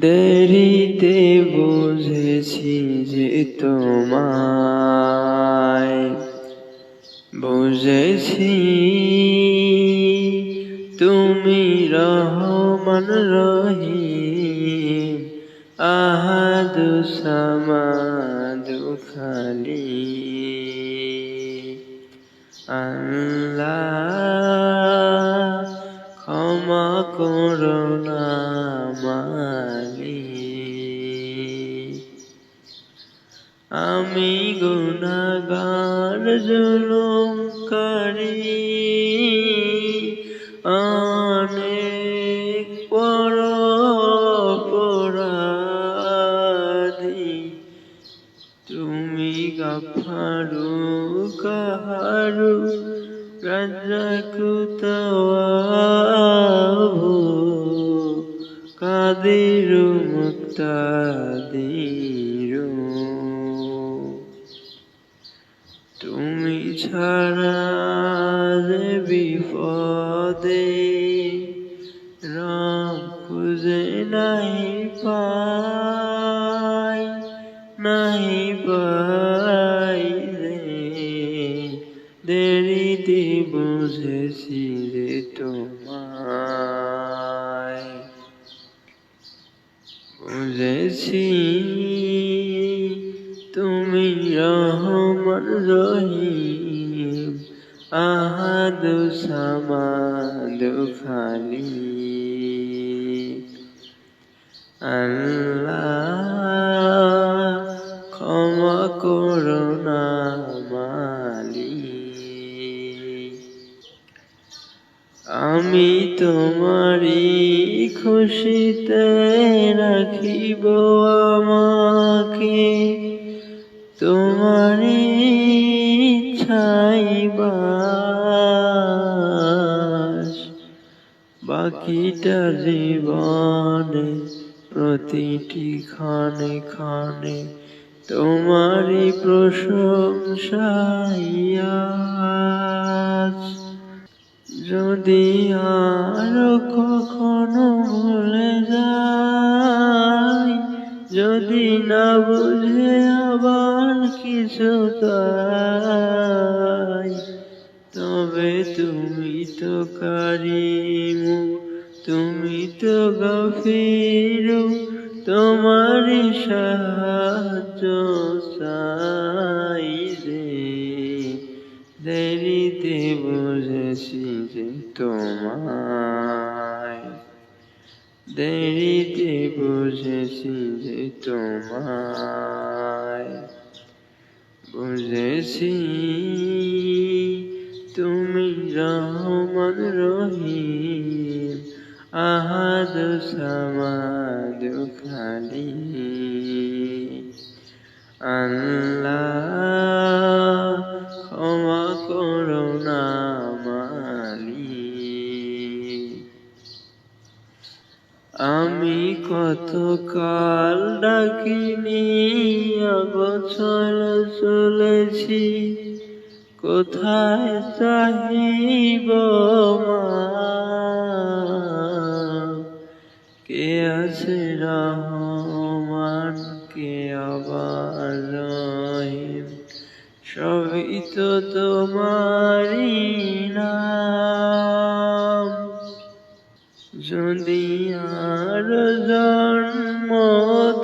দেরিতে বুঝেছি যে তোমায়, বুঝেছি তুমি রহমান রহিম, আহাদু সামাদু খালি। আল্লাহ ক্ষমা করো না মালিক, আমি গুনাহগার জুলুমকারী, অনেক বড় অপরাধী। তুমি গাফফারু কাহারু রাজ্জাকু তাওয়াবু কাদিরু মুক্তাদিরু। তুমি ছাড়া যে বিপদে রব খুঁজে নাহি পাই, নাহি পাই রে। দেরিতে বুঝেছি রে তোমায়, বুঝেছি তুমি রহমান রহিম, আহাদু সামাদু খালি। আল্লাহ ক্ষমা করো না মালিক, আমি তোমারই খুশিতে রাখিব আমাকে, তোমারই ইচ্ছাই বাস। বাকিটা জীবনে প্রতিটি ক্ষণে ক্ষণে তোমারই প্রশংসাই আস। যদি আরো কখনো ভুলে যাই, যদি না বুঝে আবার কিছু তাই, তবে তুমি তো কারিমু, তুমি তো গফিরু, তোমারই সাহায্য চাই রে। দেরিতে বুঝেছি যে তোমায়, দেরিতে বুঝেছি যে তোমায়, বুঝেছি তুমি রহমান রহিম, আহাদু সামাদু খালি। আল্লাহ ক্ষমা করো না মালিক, আমি কতকাল ডাকিনি অগোছল চলেছি, কোথায় চাহিব মাপ। কে আছে রহমান, কে আবার রহিম, সবই তো তোমারই নাম। যদি আর জন্ম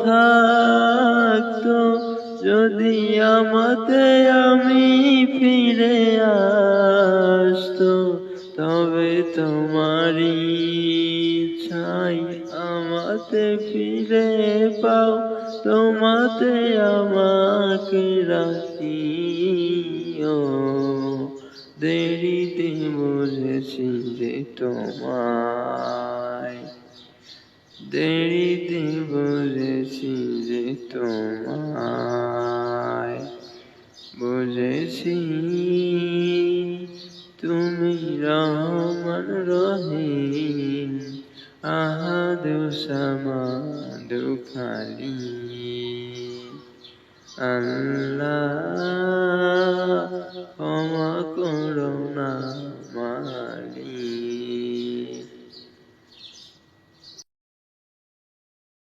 থাকতো, যদি আমাতে আমি ফিরে আসতো, তবে তোমারই ইচ্ছাই আমাতে ফিরে পাও, তোমাতে আমাকে রাখিও। দেরিতে বুঝেছি যে তোমায়, দেরিতে বুঝেছি যে তোমায়, বুঝেছি তুমি রহমান রহিম, আহাদু সামাদু খালি। আল্লাহ ক্ষমা করো না